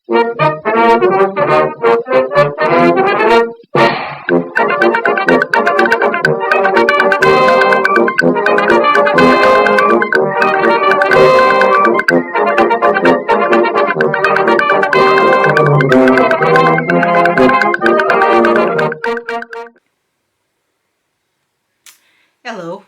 Hello,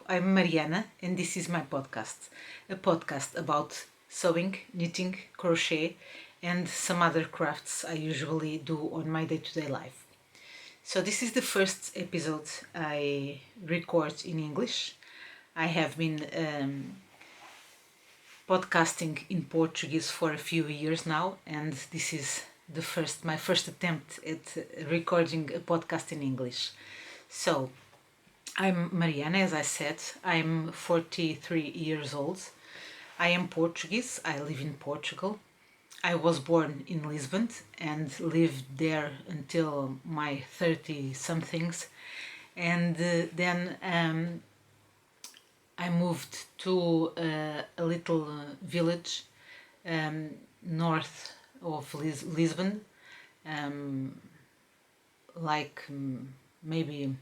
I'm Mariana, and this is my podcast, a podcast about sewing, knitting, crochet, and some other crafts I usually do on my day to day life. So, this is the first episode I record in English. I have been podcasting in Portuguese for a few years now, and this is my first attempt at recording a podcast in English. So, I'm Mariana, as I said. I'm 43 years old. I am Portuguese. I live in Portugal. I was born in Lisbon and lived there until my 30 somethings. And then I moved to a little village north of Lisbon, um, like maybe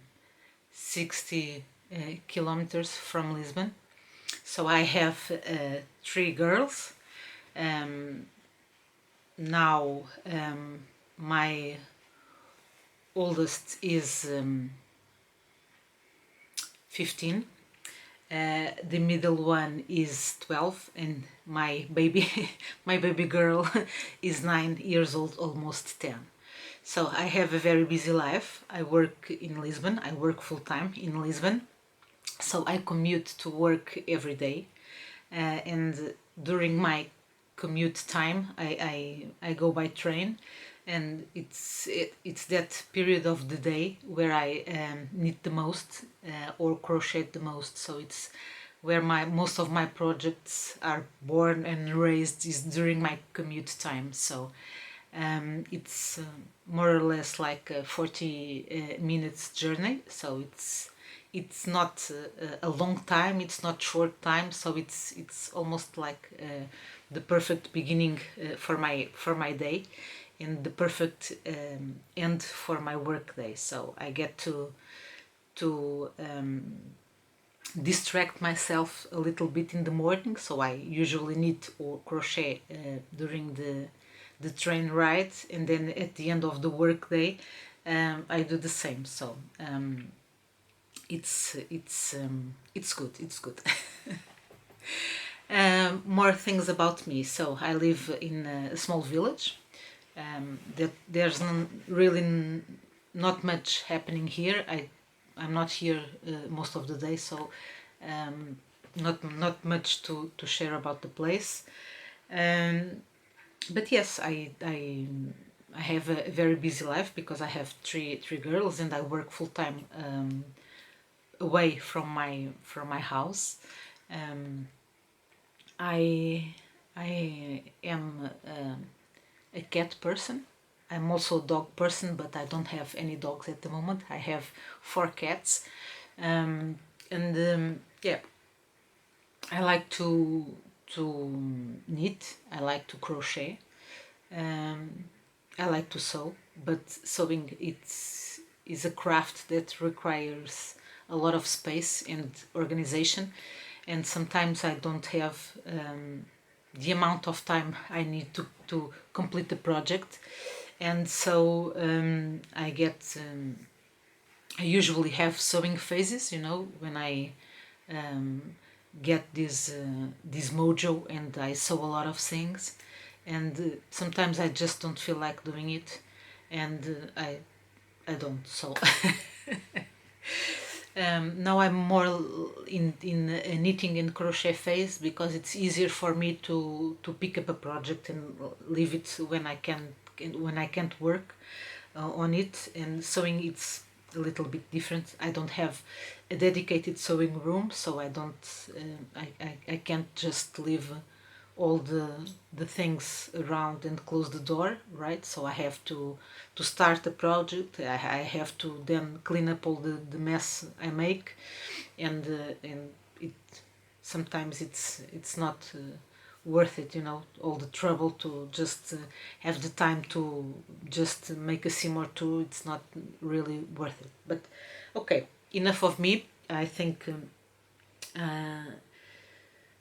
60 kilometers from Lisbon. So I have three girls. Um, Now my oldest is 15. The middle one is 12, and my baby, my baby girl, is 9 years old, almost 10. So I have a very busy life. I work in Lisbon. I work full time in Lisbon. So I commute to work every day, and during my commute time, I go by train, and it's that period of the day where I knit the most or crochet the most. So it's where my most of my projects are born and raised is during my commute time. So it's more or less like a 40 minutes journey. So it's not a long time, it's not short time, so it's almost like the perfect beginning for my day, and the perfect end for my work day. So I get to distract myself a little bit in the morning. So I usually knit or crochet during the train ride, and then at the end of the work day I do the same. So it's good. It's good. More things about me. So I live in a small village. That there's not much happening here. I'm not here most of the day, so not much to share about the place. Um, but yes, I have a very busy life because I have three girls, and I work full time away from my house. Um, I I am a cat person. I'm also a dog person, but I don't have any dogs at the moment. I have four cats, and yeah, I like to knit. I like to crochet. Um, I like to sew, but sewing is a craft that requires a lot of space and organization, and sometimes I don't have the amount of time I need to complete the project, and so I usually have sewing phases, when I get this mojo and I sew a lot of things, and sometimes I just don't feel like doing it, and I don't. So now I'm more in a knitting and crochet phase because it's easier for me to pick up a project and leave it when I can't work on it. And sewing, it's a little bit different. I don't have a dedicated sewing room, so I don't I can't just leave all the things around and close the door, right? So I have to start the project. I have to then clean up all the mess I make, and it sometimes it's not worth it, you know, all the trouble to just have the time to just make a seam or two. It's not really worth it. But okay, enough of me. I think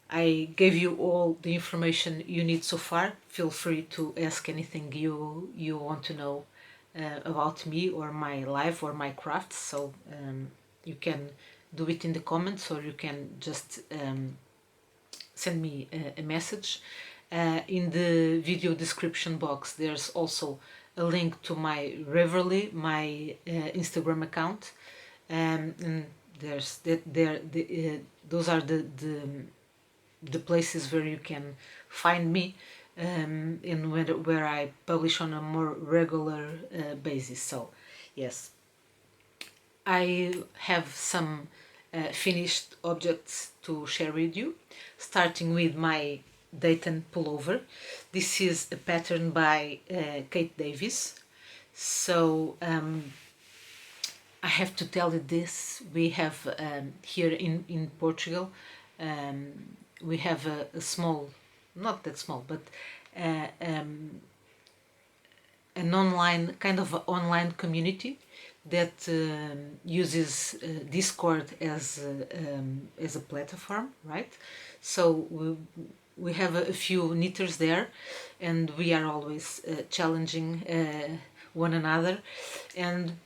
I gave you all the information you need so far. Feel free to ask anything you want to know about me or my life or my crafts. So you can do it in the comments, or you can just send me a message. In the video description box, there's also a link to my Reverly, my Instagram account, and there's those are the places where you can find me, and where I publish on a more regular basis. So yes, I have some finished objects to share with you, starting with my Dathan Pullover. This is a pattern by Kate Davis. So I have to tell you this. We have here in Portugal, we have a small, not that small, but an online, kind of an online community that uses Discord as a platform, right? So we have a few knitters there, and we are always challenging one another. And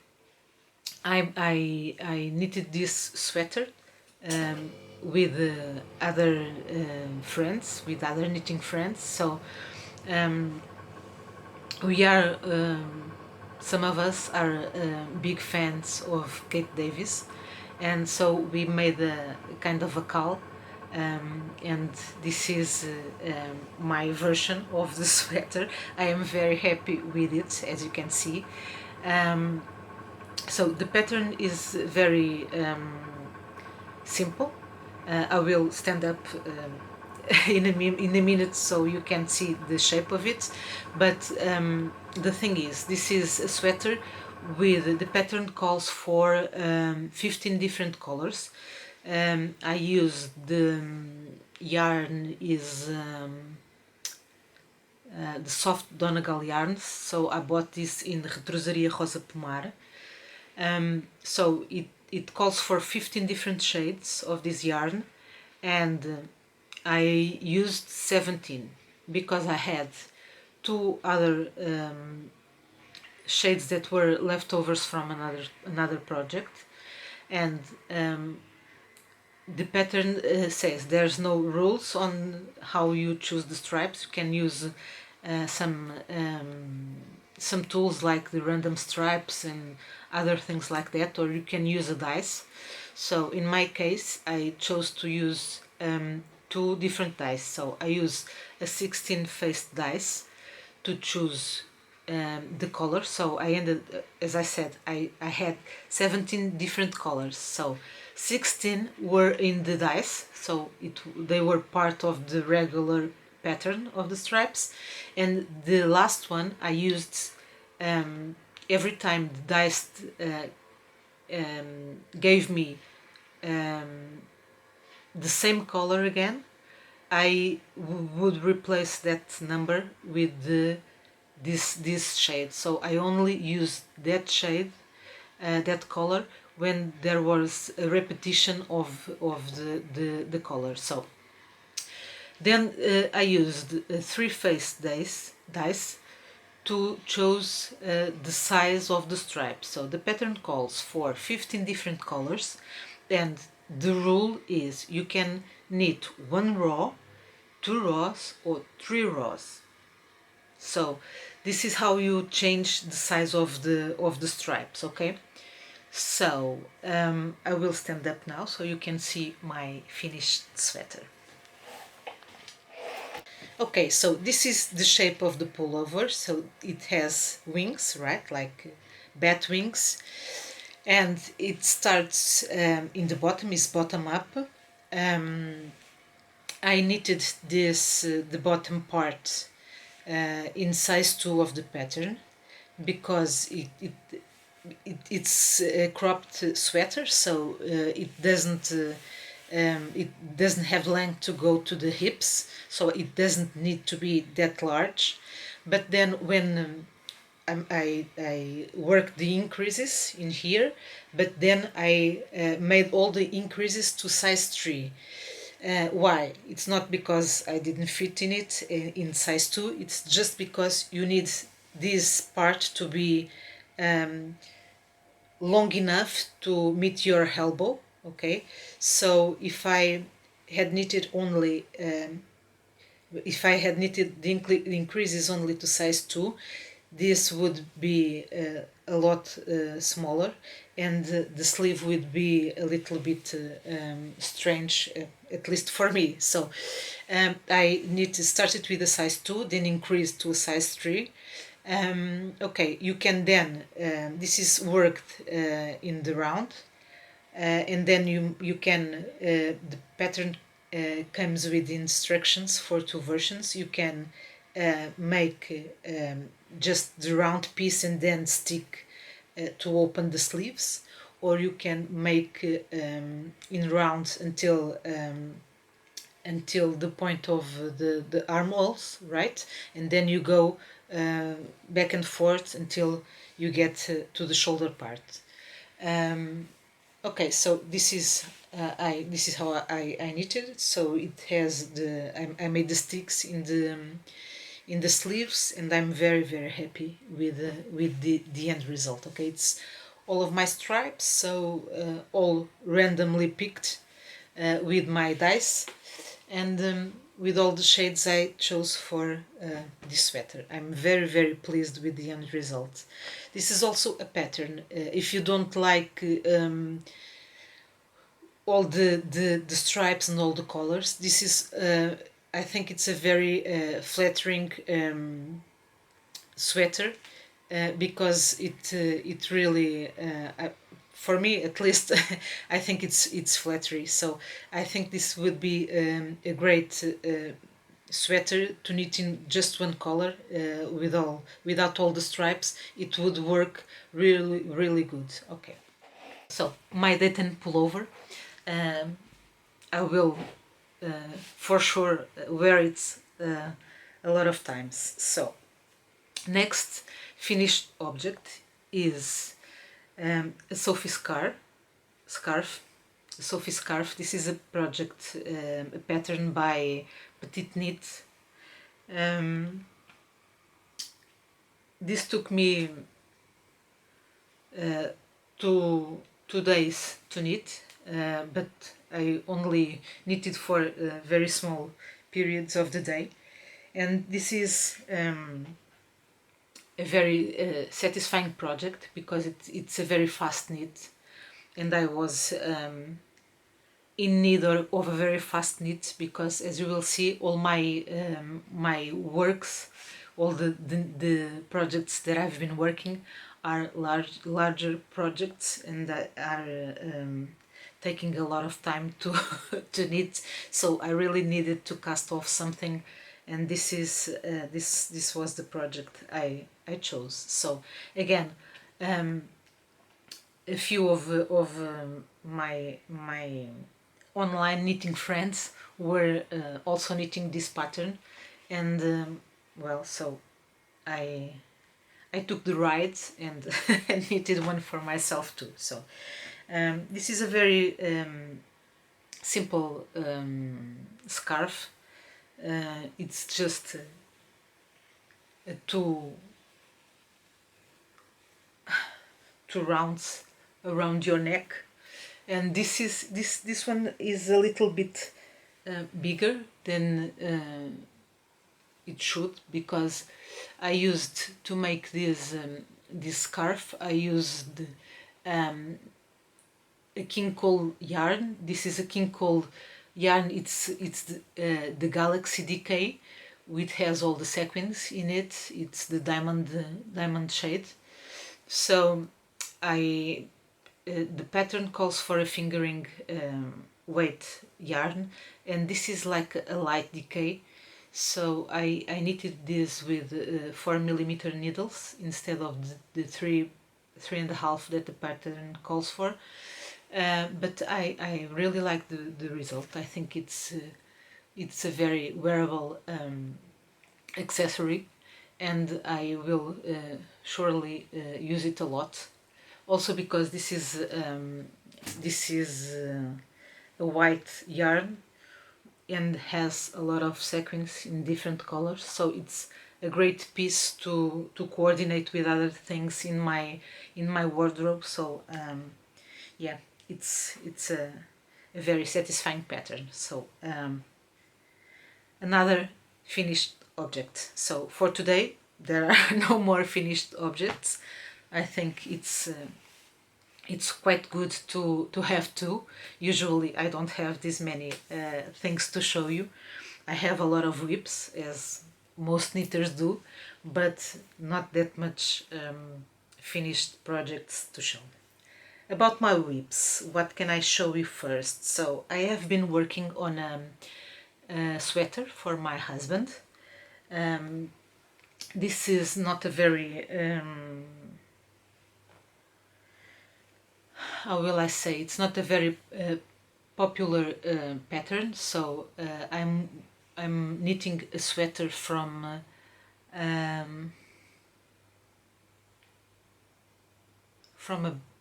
I knitted this sweater with other friends, with other knitting friends. So we are, some of us are big fans of Kate Davis, and so we made a kind of a call, and this is my version of the sweater. I am very happy with it, as you can see. So the pattern is very simple. I will stand up in a minute so you can see the shape of it. But the thing is, this is a sweater with the pattern calls for 15 different colors. I use the yarn is the soft Donegal yarns, so I bought this in Retrosaria Rosa Pomar. So it calls for 15 different shades of this yarn, and I used 17 because I had two other shades that were leftovers from another project. And the pattern says there's no rules on how you choose the stripes. You can use some tools like the random stripes and other things like that, or you can use a dice. So in my case, I chose to use two different dice. So I use a 16-faced dice to choose the color. So I ended, as I said, I had 17 different colors. So 16 were in the dice, so they were part of the regular pattern of the stripes, and the last one I used every time the dice gave me the same color again. I would replace that number with this shade. So I only used that shade, that color, when there was a repetition of the color. So then I used a 3-faced dice to choose the size of the stripe. So the pattern calls for 15 different colors, and the rule is you can knit 1 row, 2 rows, or 3 rows. So this is how you change the size of the stripes, okay? So I will stand up now so you can see my finished sweater. Okay, so this is the shape of the pullover. So it has wings, right, like bat wings, and it starts in the bottom, is bottom up. I knitted this the bottom part in size 2 of the pattern because it's a cropped sweater, so it doesn't it doesn't have length to go to the hips, so it doesn't need to be that large. But then when I worked the increases in here, but then I made all the increases to size 3. Why? It's not because I didn't fit in it in size 2, it's just because you need this part to be um, long enough to meet your elbow. Okay, so if I had knitted the increases only to size 2, this would be a lot smaller, and the sleeve would be a little bit strange, at least for me. So I need to start it with a size 2, then increase to a size 3. Okay, you can then, this is worked in the round, and then you can, the pattern comes with instructions for 2 versions. You can make just the round piece and then stick to open the sleeves, or you can make in rounds until the point of the armholes, right? And then you go back and forth until you get to the shoulder part. Okay, so this is how I knitted it. So it has I made the sticks in the sleeves, and I'm very happy with the end result. Okay, it's all of my stripes, so all randomly picked with my dice, and with all the shades I chose for this sweater. I'm very pleased with the end result. This is also a pattern. If you don't like all the stripes and all the colors, this is I think it's a very flattering sweater, because it really for me at least I think it's flattery. So I think this would be a great sweater to knit in just one color, without all the stripes. It would work really good. Okay, so my Dathan pullover, I will for sure wear it a lot of times. So next finished object is a Sophie scarf. Sophie scarf. This is a project, a pattern by Petite Knit. This took me two days to knit, but I only knitted for very small periods of the day, and this is a very satisfying project because it's a very fast knit, and I was in need of a very fast knit, because as you will see, all my works, all the projects that I've been working are larger projects, and that are taking a lot of time to to knit. So I really needed to cast off something, and this is this was the project I chose. So again, a few of my online knitting friends were also knitting this pattern, and well, so I took the ride and, and knitted one for myself too. So this is a very simple scarf. It's just two rounds around your neck, and this one is a little bit bigger than it should, because I used to make this scarf. I used a king cole yarn. This is a king cole yarn. It's the Galaxy DK, which has all the sequins in it. It's the diamond shade. So the pattern calls for a fingering weight yarn, and this is like a light decay. So I knitted this with 4mm needles instead of the 3.5 that the pattern calls for. But I really like the result. I think it's a very wearable accessory, and I will surely use it a lot. Also because this is a white yarn and has a lot of sequins in different colors, so it's a great piece to coordinate with other things in my wardrobe. So yeah, it's a very satisfying pattern. So another finished object. So for today there are no more finished objects. I think it's quite good to have two. Usually I don't have this many things to show you. I have a lot of whips, as most knitters do, but not that much finished projects to show. About my whips, what can I show you first? So I have been working on a sweater for my husband. This is not a very how will I say, it's not a very popular pattern. So I'm knitting a sweater from a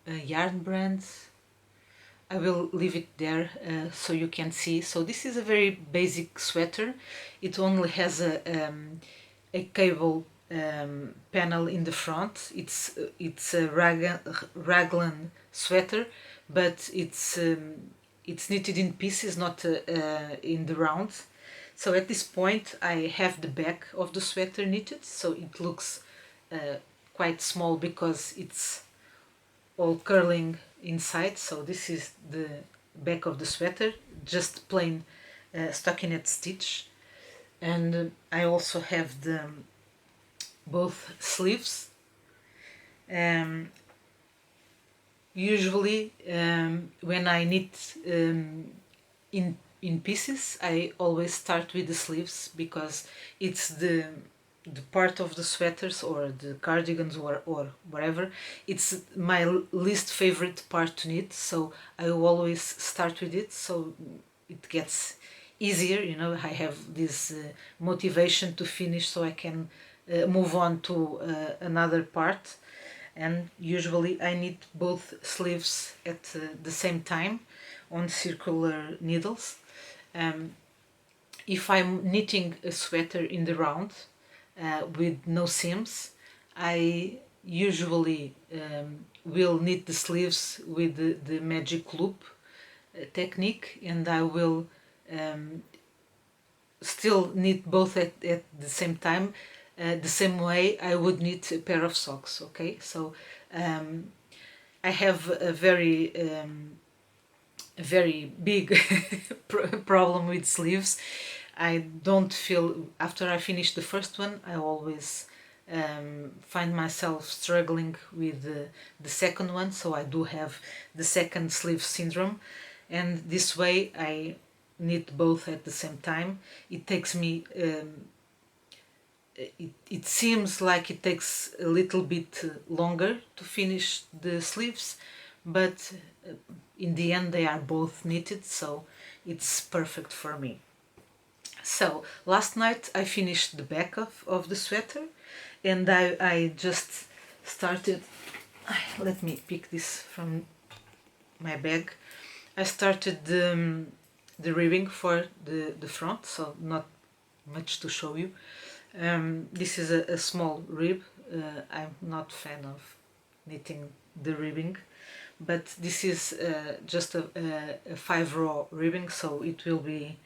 yarn brand. I will leave it there so you can see. So this is a very basic sweater. It only has a cable panel in the front. It's a raglan sweater, but it's knitted in pieces, not in the round. So at this point I have the back of the sweater knitted, so it looks quite small because it's all curling inside. So this is the back of the sweater, just plain stockinette stitch. And I also have the both sleeves. Usually when I knit in pieces, I always start with the sleeves because it's the part of the sweaters or the cardigans or whatever, it's my least favorite part to knit, so I always start with it, so it gets easier, you know. I have this motivation to finish so I can move on to another part. And usually I knit both sleeves at the same time on circular needles. If I'm knitting a sweater in the round with no seams, I usually will knit the sleeves with the magic loop technique, and I will still knit both at the same time, the same way I would knit a pair of socks. Okay, so I have a very big problem with sleeves. I don't feel, after I finish the first one, I always find myself struggling with the second one, so I do have the second sleeve syndrome, and this way I knit both at the same time. It takes me it seems like it takes a little bit longer to finish the sleeves, but in the end they are both knitted, so it's perfect for me. So last night I finished the back of the sweater, and I just started, let me pick this from my bag. I started the ribbing for the front, so not much to show you. This is a small rib. I'm not fan of knitting the ribbing, but this is just a 5-row ribbing, so it will be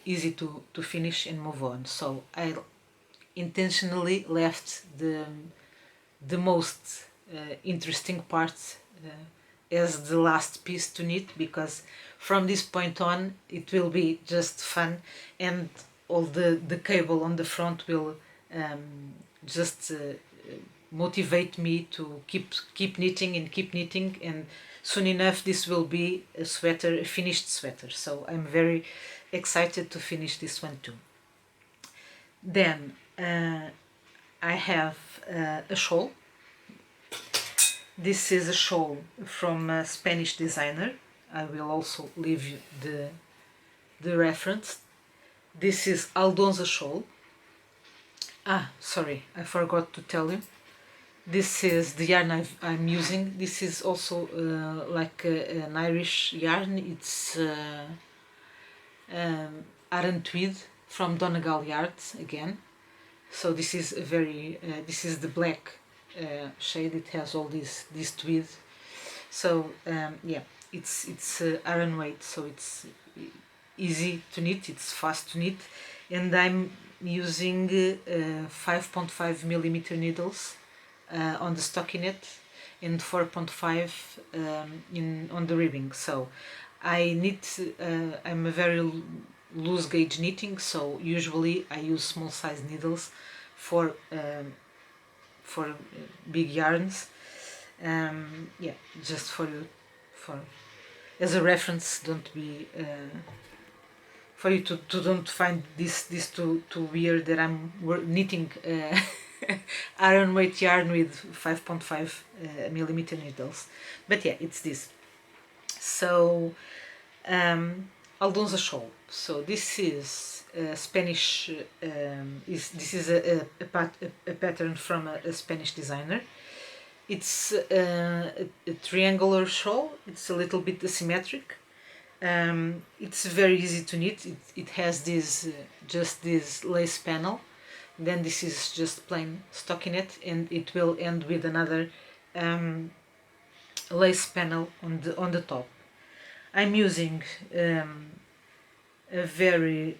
easy to finish and move on. So I intentionally left the most interesting part as the last piece to knit, because from this point on it will be just fun, and all the cable on the front will just motivate me to keep knitting and keep knitting, and soon enough this will be a sweater, a finished sweater. So I'm very excited to finish this one too. Then I have a shawl. This is a shawl from a Spanish designer. I will also leave you the reference. This is Aldonza shawl. Ah, sorry, I forgot to tell you. This is the yarn I'm using. This is also like an Irish yarn. It's Aran Tweed from Donegal Yards again. So this is a very this is the black shade. It has all these tweed. So yeah, it's Aran weight, so it's easy to knit. It's fast to knit, and I'm using 5.5 millimeter needles on the stockinette and 4.5 on the ribbing. So I knit. I'm a very loose gauge knitting, so usually I use small size needles for big yarns. Yeah, just for as a reference. Don't be for you to don't find this too weird that I'm knitting iron weight yarn with 5.5 millimeter needles. But yeah, it's this. So Aldonza shawl. So this is Spanish. This is a pattern from a Spanish designer. It's a triangular shawl. It's a little bit asymmetric. It's very easy to knit. It has this just this lace panel. Then this is just plain stockinette, and it will end with another lace panel on the top. I'm using a very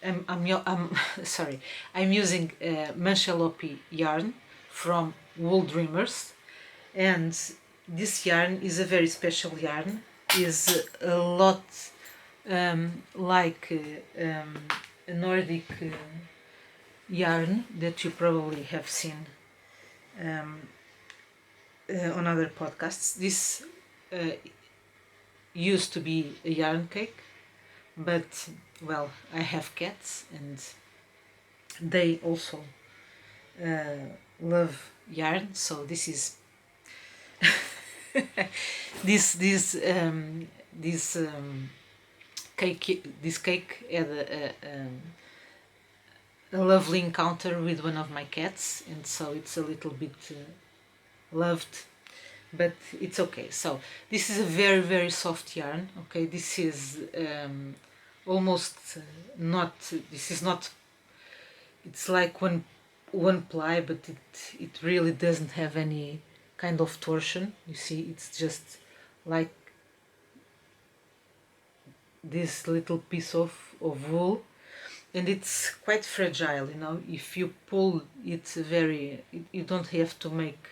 I'm sorry. I'm using Manchelopi yarn from Wool Dreamers, and this yarn is a very special yarn. Is a lot like a Nordic yarn that you probably have seen on other podcasts. This used to be a yarn cake, but well, I have cats and they also love yarn, so this is this cake had a lovely encounter with one of my cats, and so it's a little bit loved, but it's okay. So this is a very soft yarn. Okay, this is almost not. This is not. It's like one ply, but it really doesn't have any kind of torsion. You see, it's just like this little piece of wool, and it's quite fragile. You know, if you pull it you don't have to make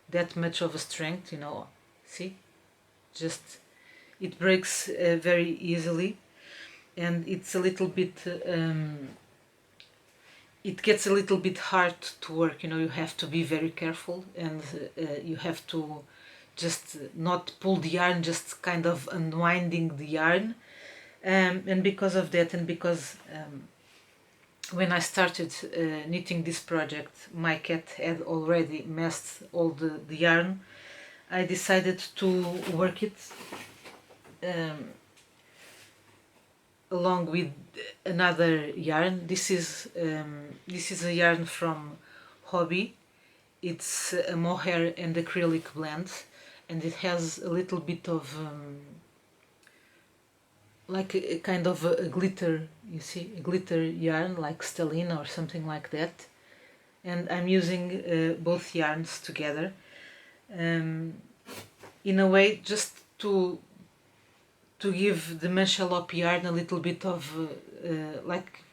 that much of a strength. You know, see, just it breaks very easily, and it's a little bit it gets a little bit hard to work. You know, you have to be very careful, and you have to just not pull the yarn, just kind of unwinding the yarn. And because of that, and because when I started knitting this project, my cat had already messed all the yarn, I decided to work it along with another yarn. This is a yarn from Hobby. It's a mohair and acrylic blend, and it has a little bit of like a kind of a glitter, you see, a glitter yarn like stellina or something like that. And I'm using both yarns together in a way just to give the Manchelope yarn a little bit of like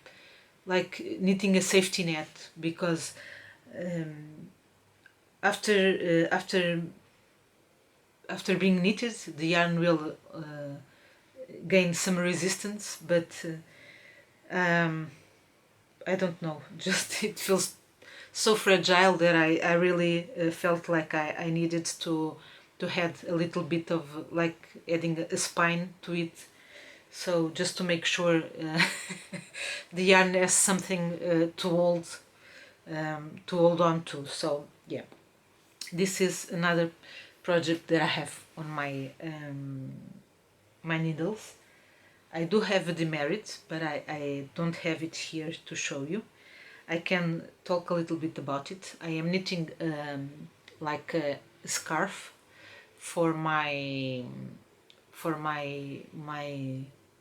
knitting a safety net, because after being knitted, the yarn will gain some resistance, but I don't know, just it feels so fragile that I really felt like I needed to add a little bit of like adding a spine to it, so just to make sure the yarn has something to hold on to. So yeah, This is another project that I have on my my needles. I do have a demerit, but I don't have it here to show you. I can talk a little bit about it. I am knitting like a scarf for my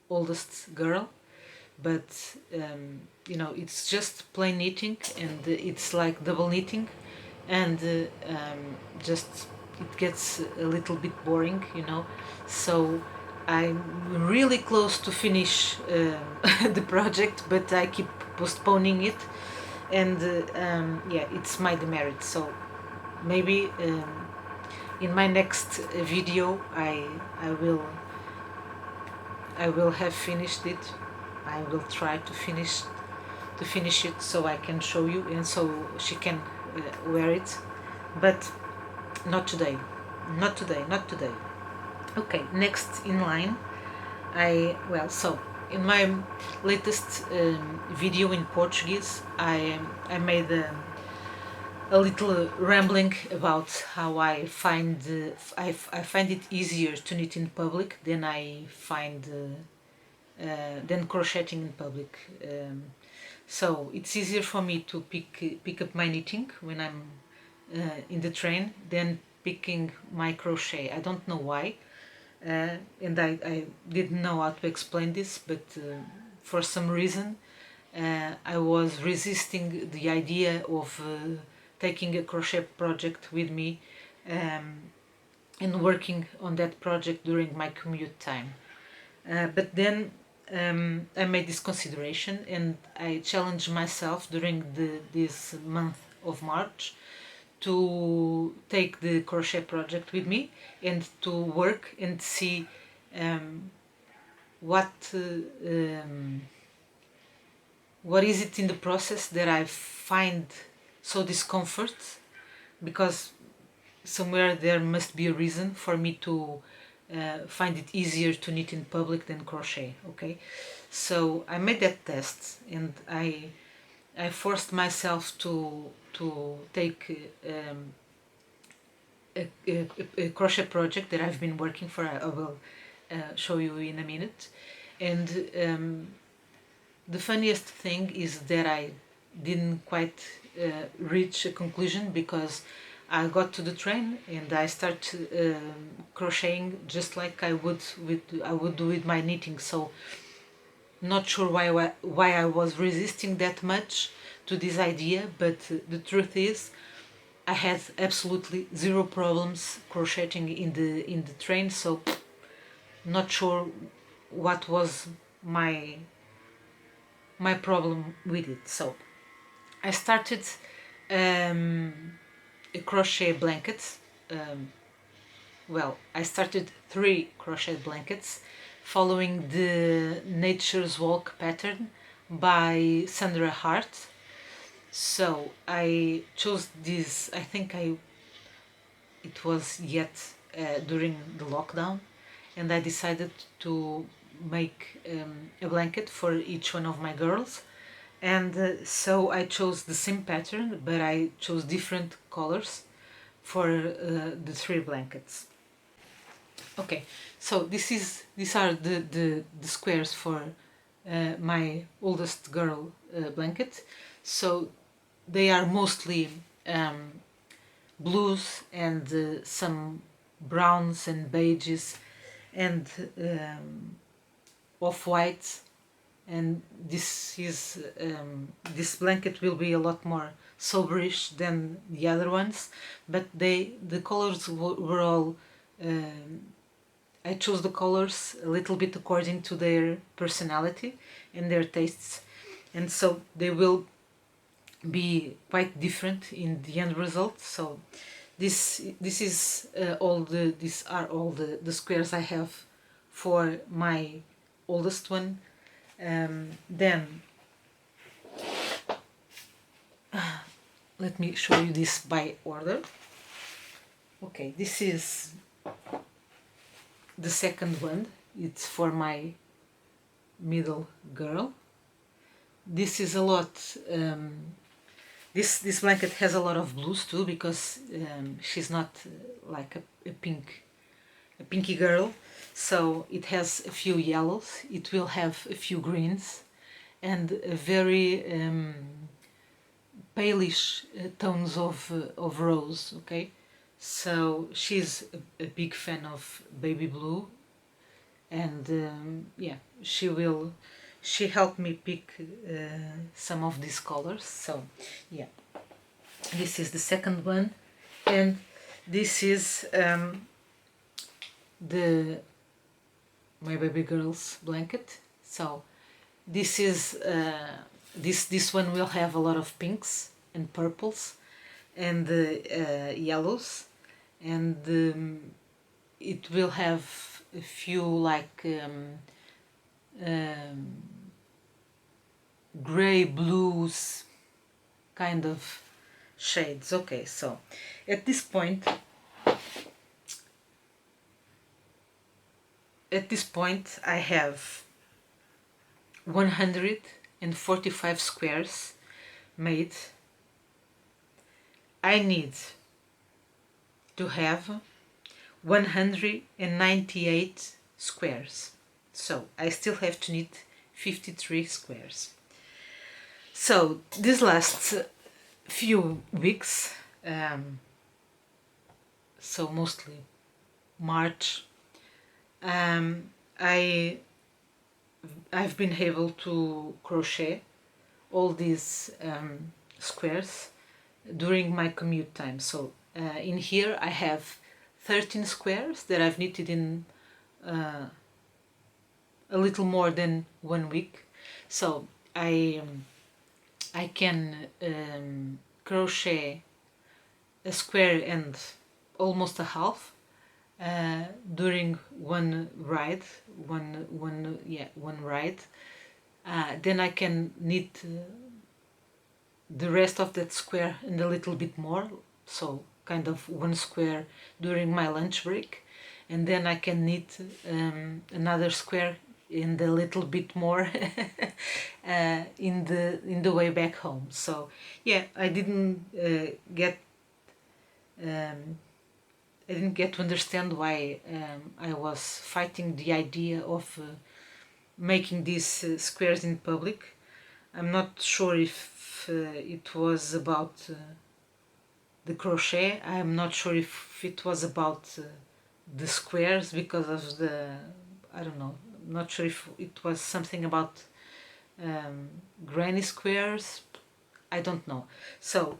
oldest girl, but you know, it's just plain knitting, and it's like double knitting, and just it gets a little bit boring, you know. So I'm really close to finish the project, but I keep postponing it, and yeah, it's my demerit. So maybe in my next video I will have finished it. I will try to finish it so I can show you, and so she can wear it, but not today, not today, not today. Okay, next in line, so in my latest video in Portuguese, I made a little rambling about how I find I find it easier to knit in public than I find than crocheting in public. So it's easier for me to pick up my knitting when I'm in the train than picking my crochet. I don't know why, and I didn't know how to explain this, but for some reason I was resisting the idea of taking a crochet project with me and working on that project during my commute time. But then I made this consideration, and I challenged myself during this month of March to take the crochet project with me and to work and see what is it in the process that I find so discomfort, because somewhere there must be a reason for me to find it easier to knit in public than crochet. Okay, so I made that test, and I forced myself to take a crochet project that I've been working for. I will show you in a minute. And the funniest thing is that I didn't quite reach a conclusion, because I got to the train and I start crocheting just like I would do with my knitting. So not sure why I was resisting that much to this idea, but the truth is I had absolutely zero problems crocheting in the train. So not sure what was my problem with it. So I started a crochet blanket. I started 3 crochet blankets following the Nature's Walk pattern by Sandra Hart. So I chose this, I think it was yet during the lockdown, and I decided to make a blanket for each one of my girls. And so I chose the same pattern, but I chose different colors for the 3 blankets. Okay, so these are the squares for my oldest girl blanket. So they are mostly blues and some browns and beiges and off-white, and this blanket will be a lot more soberish than the other ones, but the colors were all I chose the colors a little bit according to their personality and their tastes, and so they will be quite different in the end result. So these are all the squares I have for my oldest one. Then let me show you this by order. Okay, this is the second one. It's for my middle girl. This is a lot This blanket has a lot of blues too, because she's not like a pinky girl. So it has a few yellows, it will have a few greens, and a very palish tones of rose. Okay, so she's a big fan of baby blue, and yeah, she helped me pick some of these colors. So yeah, this is the second one, and this is the my baby girl's blanket. So this is this one will have a lot of pinks and purples and yellows, and it will have a few like gray blues kind of shades. Okay, so at this point I have 145 squares made. I need to have 198 squares, so I still have to knit 53 squares. So these last few weeks, so mostly March, I've been able to crochet all these squares during my commute time. So in here I have 13 squares that I've knitted in a little more than 1 week. So I can crochet a square and almost a half during one ride. One ride. Then I can knit the rest of that square and a little bit more, so kind of one square during my lunch break, and then I can knit another square and a little bit more in the way back home. So yeah, I didn't get to understand why I was fighting the idea of making these squares in public. I'm not sure if it was about the crochet. I'm not sure if it was about the squares because of the, I don't know, I'm not sure if it was something about granny squares. I don't know. So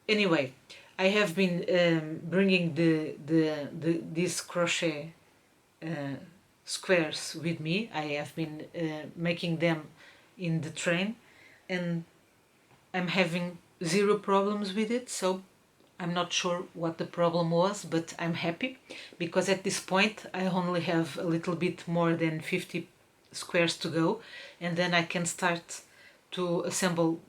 anyway, I have been bringing these crochet squares with me. I have been making them in the train, and I'm having zero problems with it. So I'm not sure what the problem was, but I'm happy because at this point I only have a little bit more than 50 squares to go, and then I can start to assemble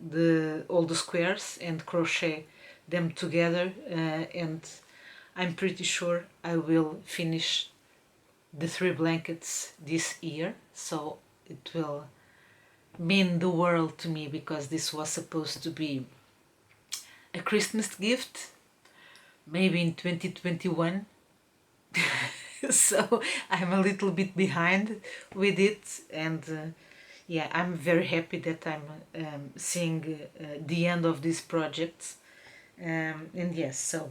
all the squares and crochet them together, and I'm pretty sure I will finish the 3 blankets this year. So it will mean the world to me because this was supposed to be a Christmas gift, maybe in 2021. So I'm a little bit behind with it, and yeah, I'm very happy that I'm seeing the end of this project. And yes, so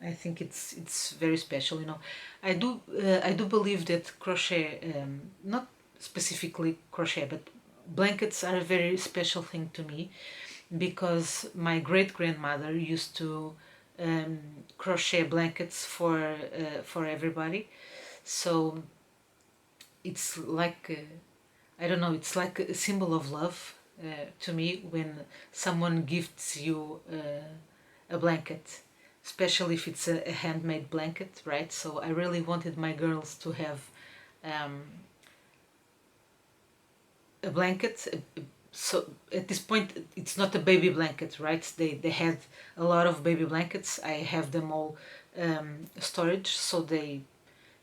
I think it's very special. You know, I do believe that crochet, not specifically crochet, but blankets are a very special thing to me because my great grandmother used to crochet blankets for everybody. So it's like I don't know, it's like a symbol of love to me when someone gifts you a blanket, especially if it's a handmade blanket, right? So I really wanted my girls to have a blanket. So at this point it's not a baby blanket, right? They had a lot of baby blankets. I have them all storage, so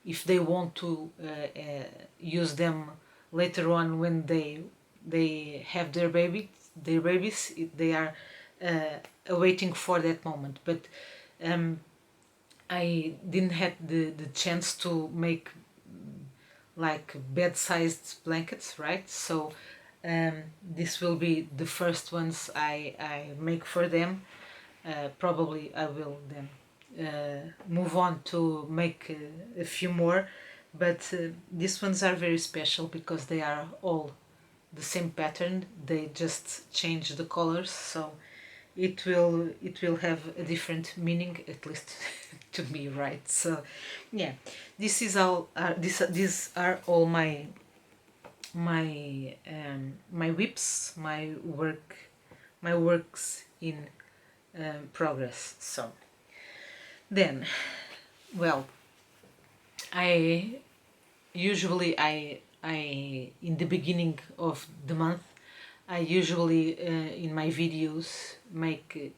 if they want to use them later on when they have their babies, they are waiting for that moment. But I didn't have the chance to make like bed-sized blankets, right? So this will be the first ones I make for them. Probably I will then move on to make a few more, but these ones are very special because they are all the same pattern. They just change the colors, so it will have a different meaning, at least to me, right? So yeah, this is all. These are all my whips, my works in progress. So then, well, I usually I in the beginning of the month I usually in my videos make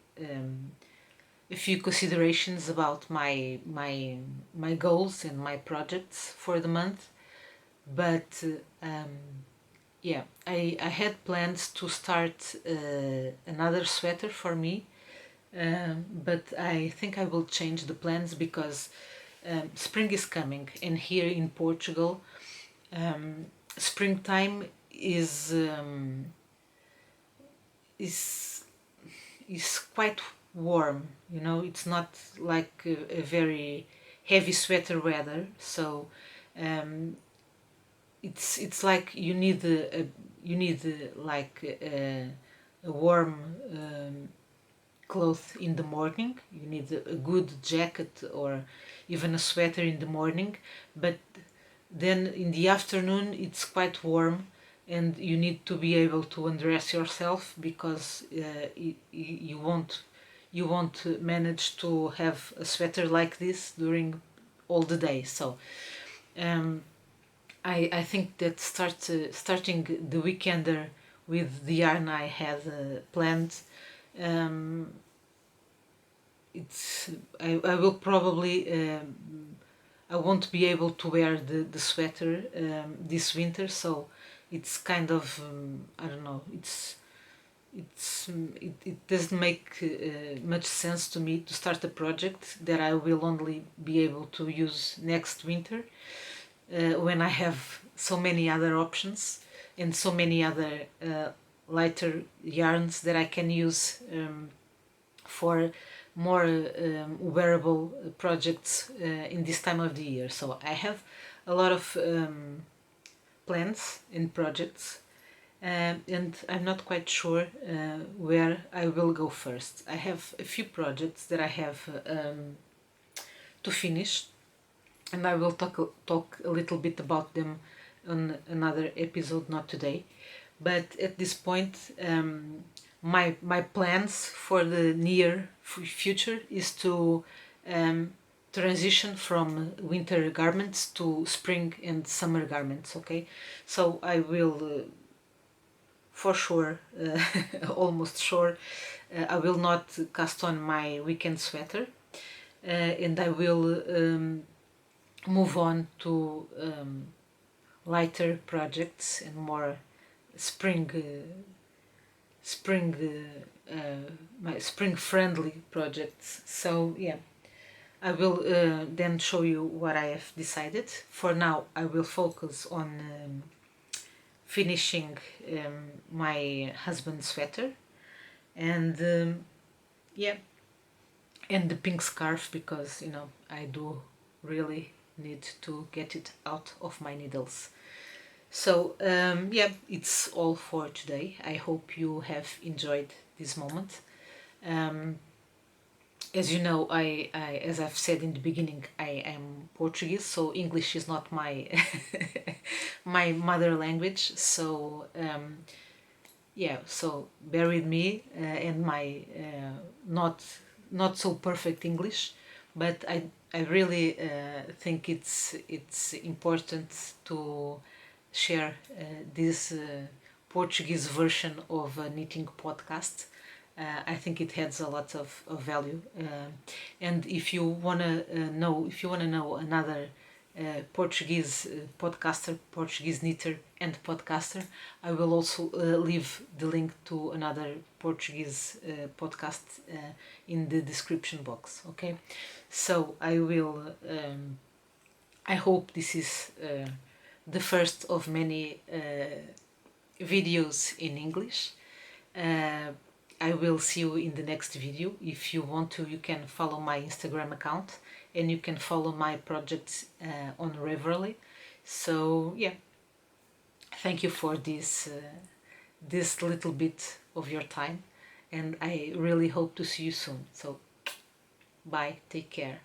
a few considerations about my goals and my projects for the month. But yeah, I had plans to start another sweater for me, but I think I will change the plans because spring is coming, and here in Portugal, springtime is is quite warm. You know, it's not like a very heavy sweater weather, so it's like you need like a warm cloth in the morning. You need a good jacket or even a sweater in the morning, but then in the afternoon it's quite warm and you need to be able to undress yourself because you won't manage to have a sweater like this during all the day. So I think that starting the weekender with the yarn I had planned, it's I will probably I won't be able to wear the sweater this winter, so it's kind of I don't know. It doesn't make much sense to me to start a project that I will only be able to use next winter when I have so many other options and so many other lighter yarns that I can use for more wearable projects in this time of the year. So I have a lot of plans and projects, and I'm not quite sure where I will go first. I have a few projects that I have to finish, and I will talk a little bit about them on another episode, not today. But at this point, my plans for the near future is to transition from winter garments to spring and summer garments. Okay, so I will for sure, almost sure, I will not cast on my weekend sweater, and I will move on to lighter projects and more spring my spring friendly projects. So yeah, I will then show you what I have decided. For now I will focus on finishing my husband's sweater and yeah, and the pink scarf, because you know I do really need to get it out of my needles. So yeah, it's all for today. I hope you have enjoyed this moment. As you know, as I've said in the beginning, I am Portuguese, so English is not my my mother language. So yeah, so bear with me and my not so perfect English, but I really think it's important to share this Portuguese version of a knitting podcast. I think it adds a lot of value. And if you wanna know another Portuguese podcaster, Portuguese knitter and podcaster. I will also leave the link to another Portuguese podcast in the description box. Okay, so I will. I hope this is the first of many videos in English. I will see you in the next video. If you want to, you can follow my Instagram account and you can follow my projects on Reverly. So yeah, thank you for this little bit of your time, and I really hope to see you soon. So bye, take care.